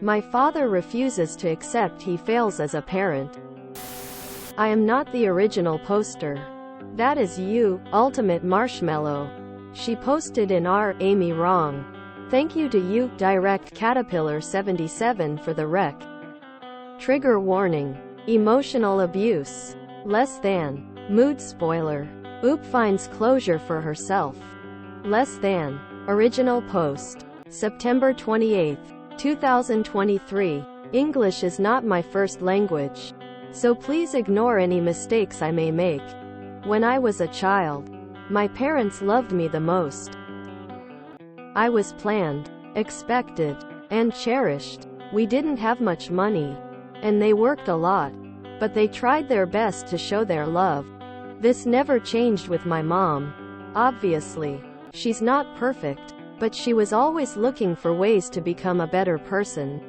My father refuses to accept he fails as a parent. I am not the original poster. That is you, Ultimate Marshmallow. She posted in R. Amy wrong. Thank you to you, Direct Caterpillar 77 for the rec. Trigger warning. Emotional abuse. Less than. Mood spoiler. Oop finds closure for herself. Less than. Original post. September 28, 2023. English is not my first language, so please ignore any mistakes I may make. When I was a child, my parents loved me the most. I was planned, expected, and cherished. We didn't have much money, and they worked a lot, but they tried their best to show their love. This never changed with my mom. Obviously, she's not perfect, but she was always looking for ways to become a better person,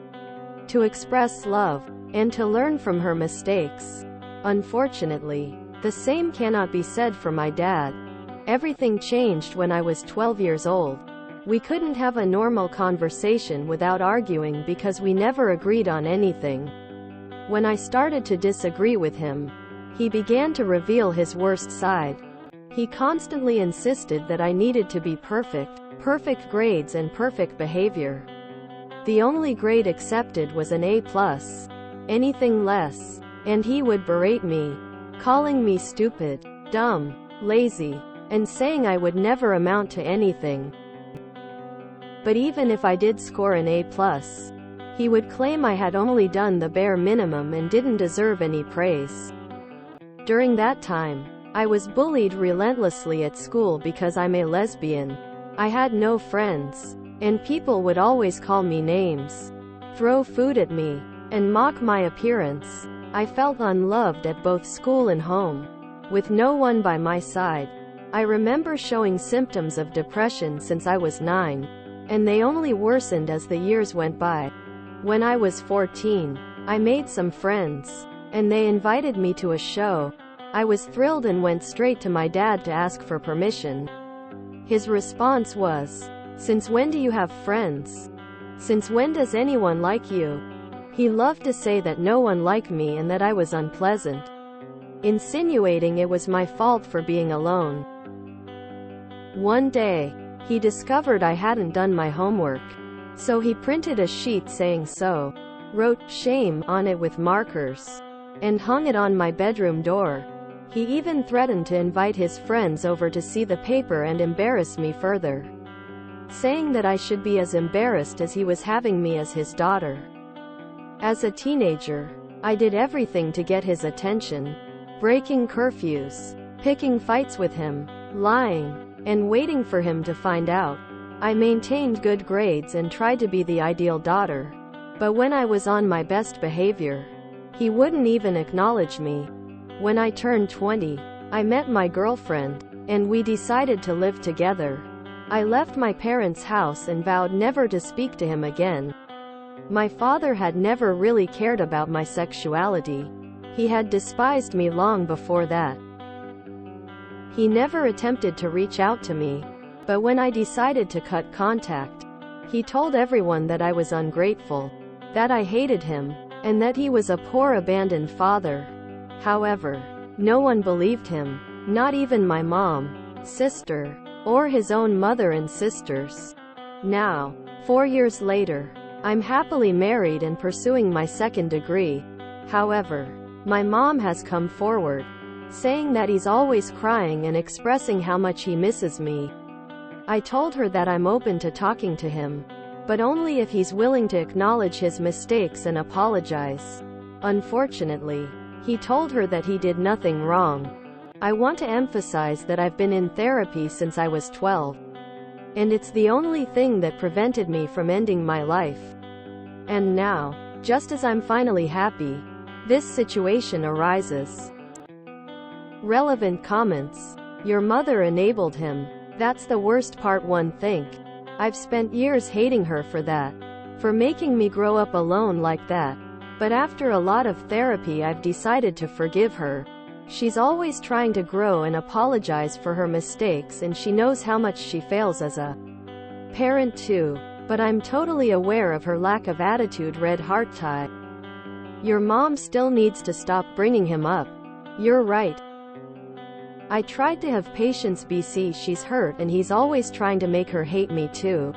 to express love, and to learn from her mistakes. Unfortunately, the same cannot be said for my dad. Everything changed when I was 12 years old. We couldn't have a normal conversation without arguing because we never agreed on anything. When I started to disagree with him, he began to reveal his worst side. He constantly insisted that I needed to be perfect, perfect grades and perfect behavior. The only grade accepted was an A+. Anything less, and he would berate me, calling me stupid, dumb, lazy, and saying I would never amount to anything. But even if I did score an A+, he would claim I had only done the bare minimum and didn't deserve any praise. During that time, I was bullied relentlessly at school because I'm a lesbian. I had no friends, and people would always call me names, throw food at me, and mock my appearance. I felt unloved at both school and home, with no one by my side. I remember showing symptoms of depression since I was 9, and they only worsened as the years went by. When I was 14, I made some friends, and they invited me to a show. I was thrilled and went straight to my dad to ask for permission. His response was, "Since when do you have friends? Since when does anyone like you?" He loved to say that no one liked me and that I was unpleasant, insinuating it was my fault for being alone. One day, he discovered I hadn't done my homework, so he printed a sheet saying so, wrote "shame" on it with markers, and hung it on my bedroom door. He even threatened to invite his friends over to see the paper and embarrass me further, saying that I should be as embarrassed as he was having me as his daughter. As a teenager, I did everything to get his attention, breaking curfews, picking fights with him, lying, and waiting for him to find out. I maintained good grades and tried to be the ideal daughter, but when I was on my best behavior, he wouldn't even acknowledge me. When I turned 20, I met my girlfriend, and we decided to live together. I left my parents' house and vowed never to speak to him again. My father had never really cared about my sexuality. He had despised me long before that. He never attempted to reach out to me, but when I decided to cut contact, he told everyone that I was ungrateful, that I hated him, and that he was a poor abandoned father. However, no one believed him, not even my mom, sister, or his own mother and sisters. Now, 4 years later, I'm happily married and pursuing my second degree. However, my mom has come forward, saying that he's always crying and expressing how much he misses me. I told her that I'm open to talking to him, but only if he's willing to acknowledge his mistakes and apologize. Unfortunately, he told her that he did nothing wrong. I want to emphasize that I've been in therapy since I was 12. And it's the only thing that prevented me from ending my life. And now, just as I'm finally happy, this situation arises. Relevant comments. Your mother enabled him. That's the worst part. One think. I've spent years hating her for that. For making me grow up alone like that. But after a lot of therapy I've decided to forgive her. She's always trying to grow and apologize for her mistakes, and she knows how much she fails as a parent too. But I'm totally aware of her lack of attitude. Red heart tie. Your mom still needs to stop bringing him up. You're right. I tried to have patience. BC, she's hurt and he's always trying to make her hate me too.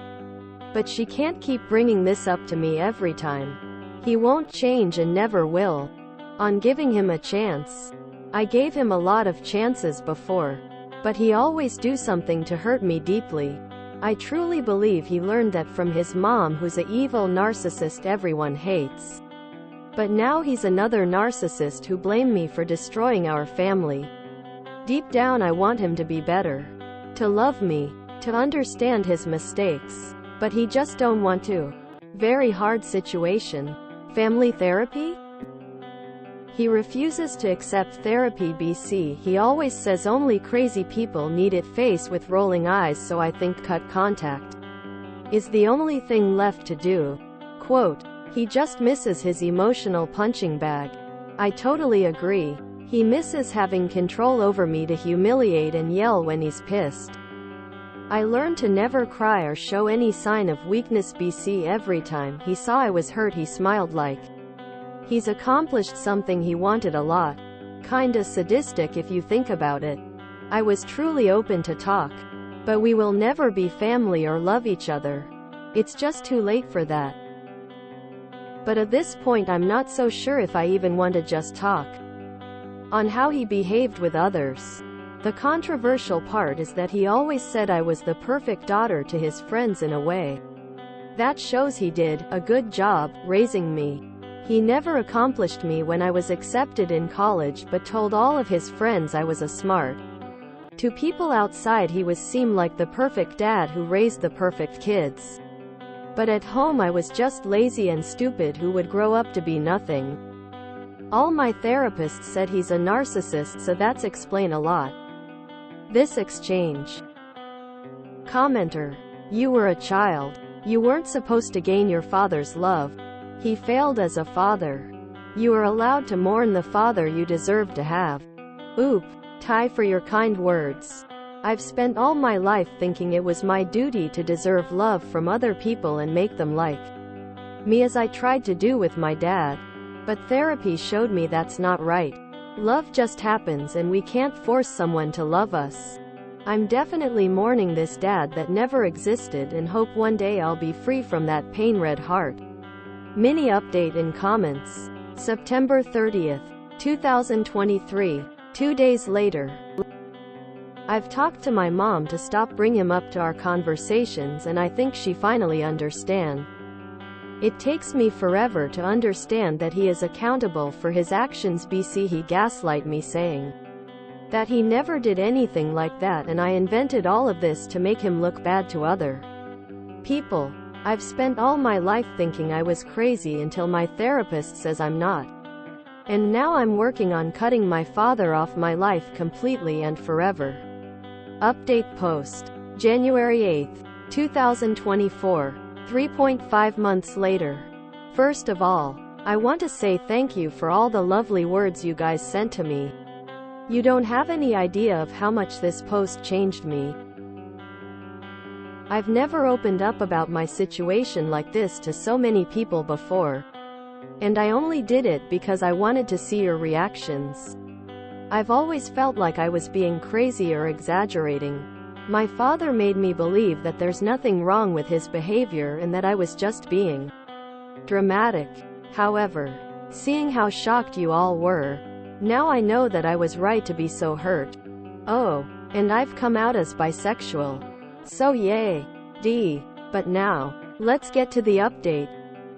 But she can't keep bringing this up to me every time. He won't change and never will. On giving him a chance. I gave him a lot of chances before. But he always do something to hurt me deeply. I truly believe he learned that from his mom, who's a evil narcissist everyone hates. But now he's another narcissist who blame me for destroying our family. Deep down I want him to be better. To love me. To understand his mistakes. But he just don't want to. Very hard situation. Family therapy? He refuses to accept therapy. BC, he always says only crazy people need it. Face with rolling eyes, so I think cut contact is the only thing left to do. Quote, he just misses his emotional punching bag. I totally agree. He misses having control over me to humiliate and yell when he's pissed. I learned to never cry or show any sign of weakness. BC, every time he saw I was hurt he smiled like he's accomplished something he wanted a lot. Kinda sadistic if you think about it. I was truly open to talk. But we will never be family or love each other. It's just too late for that. But at this point I'm not so sure if I even want to just talk on how he behaved with others. The controversial part is that he always said I was the perfect daughter to his friends in a way. That shows he did a good job raising me. He never accomplished me when I was accepted in college, but told all of his friends I was a smart. To people outside he was seemed like the perfect dad who raised the perfect kids. But at home I was just lazy and stupid who would grow up to be nothing. All my therapists said he's a narcissist, so that's explain a lot. This exchange. Commenter. You were a child. You weren't supposed to gain your father's love. He failed as a father. You are allowed to mourn the father you deserve to have. Oop. Ty, for your kind words. I've spent all my life thinking it was my duty to deserve love from other people and make them like me, as I tried to do with my dad. But therapy showed me that's not right. Love just happens and we can't force someone to love us. I'm definitely mourning this dad that never existed and hope one day I'll be free from that pain. Red heart. Mini update in comments. September 30th, 2023. 2 days later. I've talked to my mom to stop bring him up to our conversations and I think she finally understand. It takes me forever to understand that he is accountable for his actions. BC, he gaslight me saying that he never did anything like that and I invented all of this to make him look bad to other people. I've spent all my life thinking I was crazy until my therapist says I'm not. And now I'm working on cutting my father off my life completely and forever. Update post. January 8th, 2024. 3.5 months later. First of all, I want to say thank you for all the lovely words you guys sent to me. You don't have any idea of how much this post changed me. I've never opened up about my situation like this to so many people before. And I only did it because I wanted to see your reactions. I've always felt like I was being crazy or exaggerating. My father made me believe that there's nothing wrong with his behavior and that I was just being dramatic. However, seeing how shocked you all were, now I know that I was right to be so hurt. Oh, and I've come out as bisexual. So yay. But now, let's get to the update.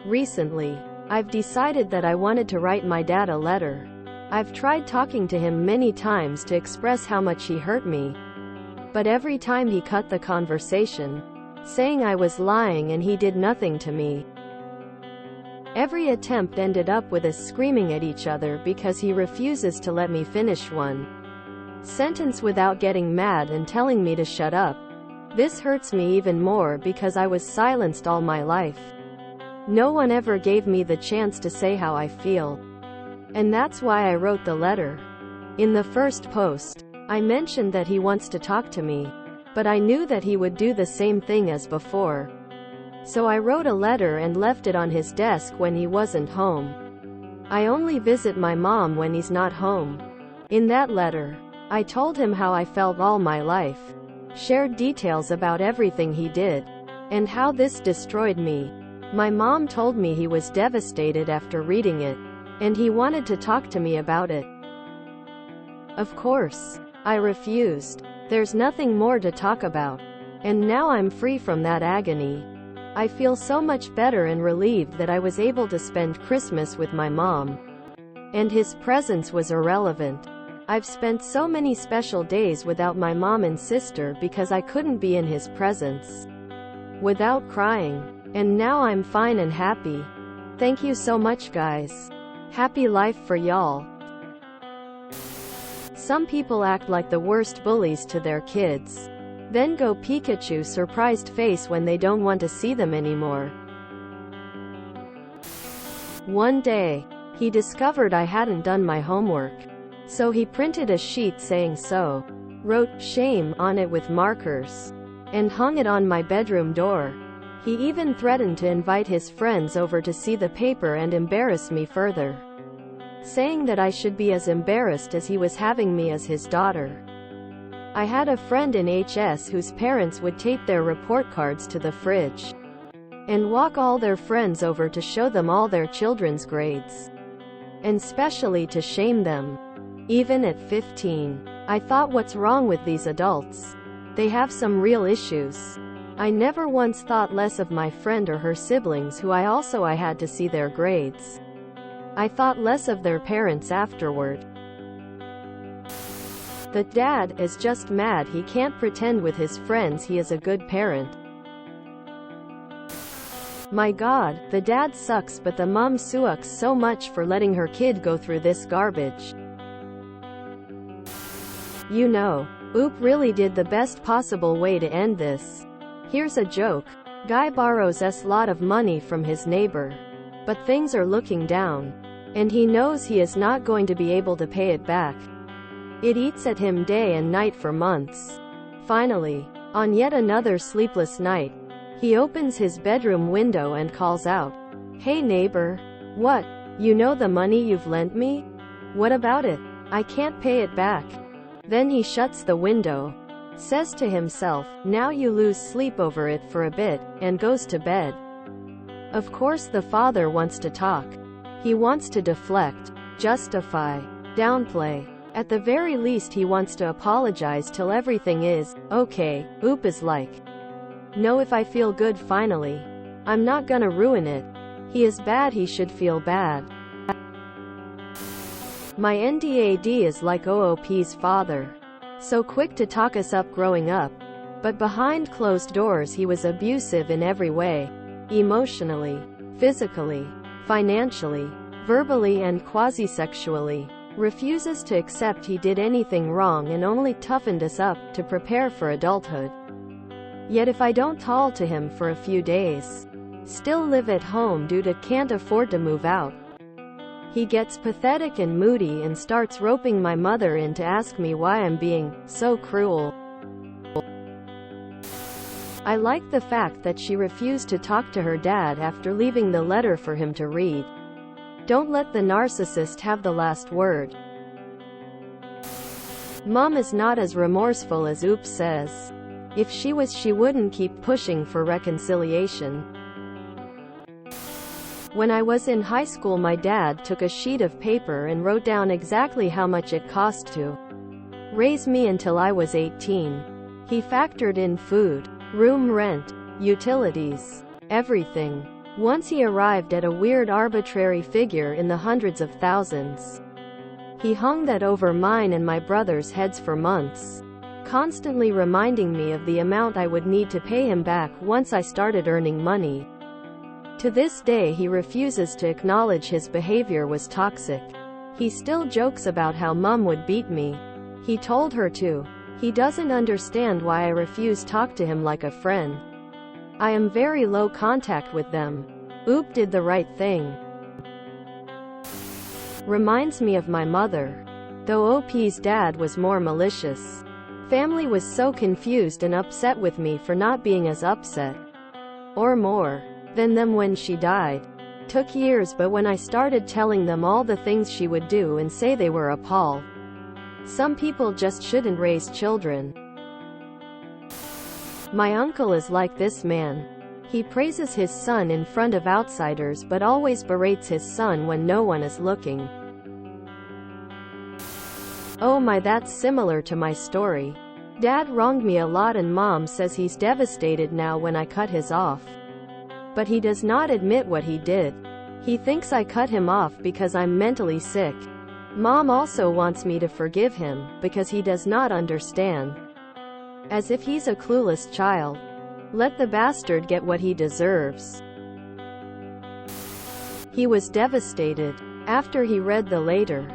Recently, I've decided that I wanted to write my dad a letter. I've tried talking to him many times to express how much he hurt me. But every time he cut the conversation, saying I was lying and he did nothing to me. Every attempt ended up with us screaming at each other because he refuses to let me finish one sentence without getting mad and telling me to shut up. This hurts me even more because I was silenced all my life. No one ever gave me the chance to say how I feel. And that's why I wrote the letter. In the first post, I mentioned that he wants to talk to me, but I knew that he would do the same thing as before. So I wrote a letter and left it on his desk when he wasn't home. I only visit my mom when he's not home. In that letter, I told him how I felt all my life, shared details about everything he did, and how this destroyed me. My mom told me he was devastated after reading it, and he wanted to talk to me about it. Of course, I refused. There's nothing more to talk about. And now I'm free from that agony. I feel so much better and relieved that I was able to spend Christmas with my mom. And his presence was irrelevant. I've spent so many special days without my mom and sister because I couldn't be in his presence without crying. And now I'm fine and happy. Thank you so much, guys. Happy life for y'all. Some people act like the worst bullies to their kids. Then go Pikachu surprised face when they don't want to see them anymore. One day, he discovered I hadn't done my homework. So he printed a sheet saying so, wrote "shame" on it with markers, and hung it on my bedroom door. He even threatened to invite his friends over to see the paper and embarrass me further, saying that I should be as embarrassed as he was having me as his daughter. I had a friend in HS whose parents would tape their report cards to the fridge and walk all their friends over to show them all their children's grades, and specially to shame them. Even at 15, I thought, what's wrong with these adults? They have some real issues. I never once thought less of my friend or her siblings who I had to see their grades. I thought less of their parents afterward. The dad is just mad he can't pretend with his friends he is a good parent. My God, the dad sucks, but the mom sucks so much for letting her kid go through this garbage. You know, Oop really did the best possible way to end this. Here's a joke. Guy borrows a lot of money from his neighbor. But things are looking down. And he knows he is not going to be able to pay it back. It eats at him day and night for months. Finally, on yet another sleepless night, he opens his bedroom window and calls out, "Hey neighbor. What? You know the money you've lent me? What about it? I can't pay it back." Then he shuts the window, says to himself, "Now you lose sleep over it for a bit," and goes to bed. Of course the father wants to talk. He wants to deflect, justify, downplay. At the very least he wants to apologize till everything is okay. Oop is like, "No, if I feel good finally. I'm not gonna ruin it. He is bad, he should feel bad." My NDAD is like OOP's father. So quick to talk us up growing up. But behind closed doors he was abusive in every way. Emotionally, physically, financially, verbally and quasi-sexually. Refuses to accept he did anything wrong and only toughened us up to prepare for adulthood. Yet if I don't talk to him for a few days, still live at home due to can't afford to move out. He gets pathetic and moody and starts roping my mother in to ask me why I'm being so cruel. I like the fact that she refused to talk to her dad after leaving the letter for him to read. Don't let the narcissist have the last word. Mom is not as remorseful as Oop says. If she was, she wouldn't keep pushing for reconciliation. When I was in high school, my dad took a sheet of paper and wrote down exactly how much it cost to raise me until I was 18. He factored in food, room rent, utilities, everything. Once he arrived at a weird arbitrary figure in the hundreds of thousands. He hung that over mine and my brother's heads for months, constantly reminding me of the amount I would need to pay him back once I started earning money. To this day he refuses to acknowledge his behavior was toxic. He still jokes about how Mom would beat me. He told her to. He doesn't understand why I refuse to talk to him like a friend. I am very low contact with them. Oop did the right thing. Reminds me of my mother. Though OP's dad was more malicious. Family was so confused and upset with me for not being as upset. or more, than them when she died. Took years, but when I started telling them all the things she would do and say, they were appalled. Some people just shouldn't raise children. My uncle is like this man. He praises his son in front of outsiders but always berates his son when no one is looking. Oh my, that's similar to my story. Dad wronged me a lot and Mom says he's devastated now when I cut his off. But he does not admit what he did. He thinks I cut him off because I'm mentally sick. Mom also wants me to forgive him, because he does not understand. As if he's a clueless child. Let the bastard get what he deserves. He was devastated. After he read the letter.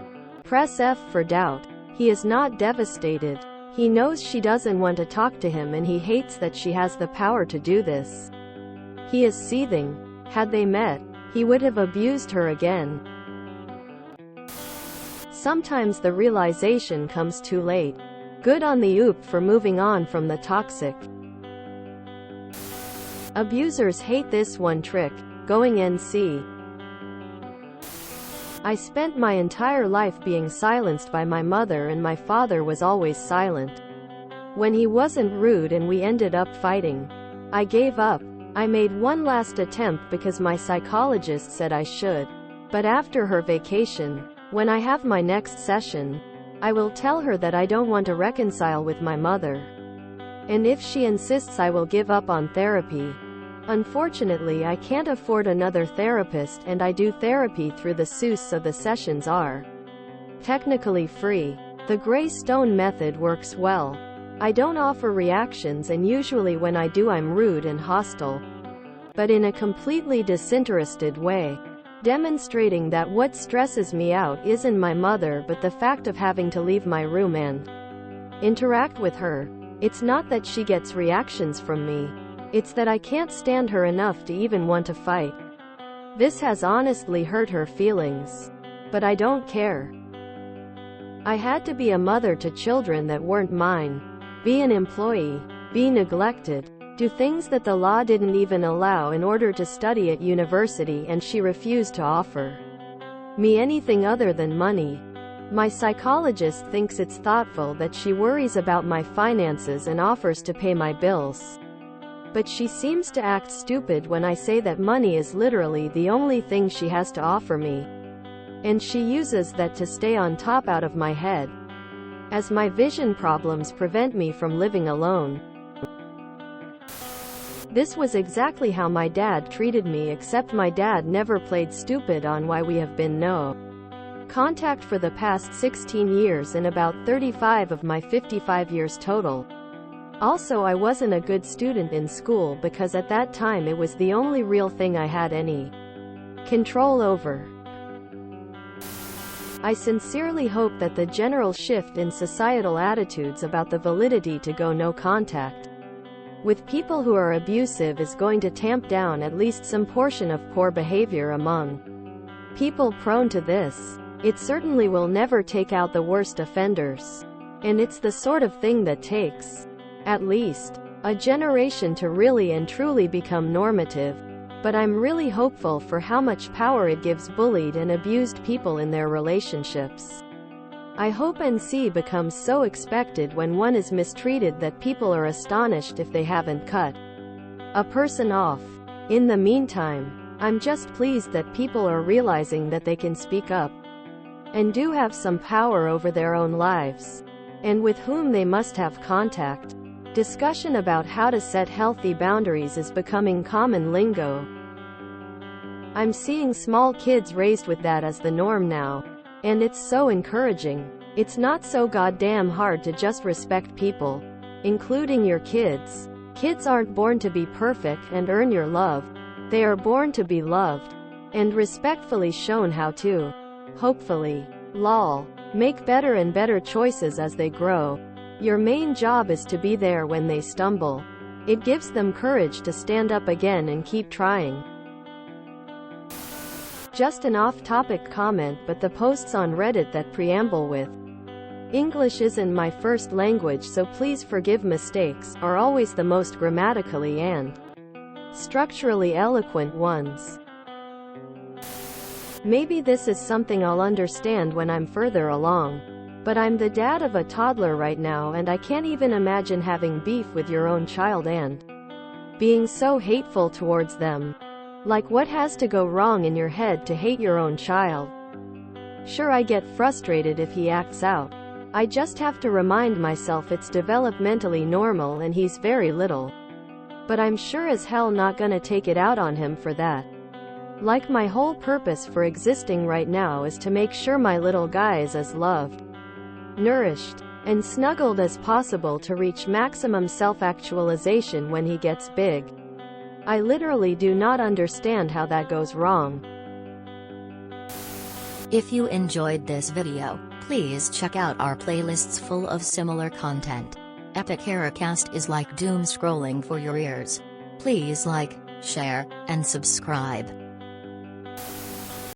Press F for doubt. He is not devastated. He knows she doesn't want to talk to him and he hates that she has the power to do this. He is seething. Had they met, he would have abused her again. Sometimes the realization comes too late. Good on the oop for moving on from the toxic. Abusers hate this one trick, going NC. I spent my entire life being silenced by my mother and my father was always silent. When he wasn't rude and we ended up fighting, I gave up. I made one last attempt because my psychologist said I should. But after her vacation, when I have my next session, I will tell her that I don't want to reconcile with my mother. And if she insists, I will give up on therapy. Unfortunately, I can't afford another therapist and I do therapy through the SUS, so the sessions are technically free. The gray stone method works well. I don't offer reactions and usually when I do I'm rude and hostile. But in a completely disinterested way. Demonstrating that what stresses me out isn't my mother but the fact of having to leave my room and interact with her. It's not that she gets reactions from me. It's that I can't stand her enough to even want to fight. This has honestly hurt her feelings. But I don't care. I had to be a mother to children that weren't mine. Be an employee. Be neglected. Do things that the law didn't even allow in order to study at university, and she refused to offer me anything other than money. My psychologist thinks it's thoughtful that she worries about my finances and offers to pay my bills. But she seems to act stupid when I say that money is literally the only thing she has to offer me. And she uses that to stay on top out of my head. As my vision problems prevent me from living alone. This was exactly how my dad treated me, except my dad never played stupid on why we have been no contact for the past 16 years and about 35 of my 55 years total. Also, I wasn't a good student in school because at that time it was the only real thing I had any control over. I sincerely hope that the general shift in societal attitudes about the validity to go no contact with people who are abusive is going to tamp down at least some portion of poor behavior among people prone to this. It certainly will never take out the worst offenders. And it's the sort of thing that takes at least a generation to really and truly become normative. But I'm really hopeful for how much power it gives bullied and abused people in their relationships. I hope NC becomes so expected when one is mistreated that people are astonished if they haven't cut a person off. In the meantime, I'm just pleased that people are realizing that they can speak up and do have some power over their own lives, and with whom they must have contact. Discussion about how to set healthy boundaries is becoming common lingo. I'm seeing small kids raised with that as the norm now. And it's so encouraging. It's not so goddamn hard to just respect people, including your kids. Kids aren't born to be perfect and earn your love. They are born to be loved and respectfully shown how to. Hopefully. Lol. Make better and better choices as they grow. Your main job is to be there when they stumble. It gives them courage to stand up again and keep trying. Just an off-topic comment, but the posts on Reddit that preamble with "English isn't my first language, so please forgive mistakes" are always the most grammatically and structurally eloquent ones. Maybe this is something I'll understand when I'm further along. But I'm the dad of a toddler right now, and I can't even imagine having beef with your own child and being so hateful towards them. Like, what has to go wrong in your head to hate your own child? Sure, I get frustrated if he acts out. I just have to remind myself it's developmentally normal and he's very little. But I'm sure as hell not gonna take it out on him for that. Like, my whole purpose for existing right now is to make sure my little guy is as loved, nourished, and snuggled as possible to reach maximum self-actualization when he gets big. I literally do not understand how that goes wrong. If you enjoyed this video, please check out our playlists full of similar content. Epic Aracast is like doom scrolling for your ears. Please like, share, and subscribe.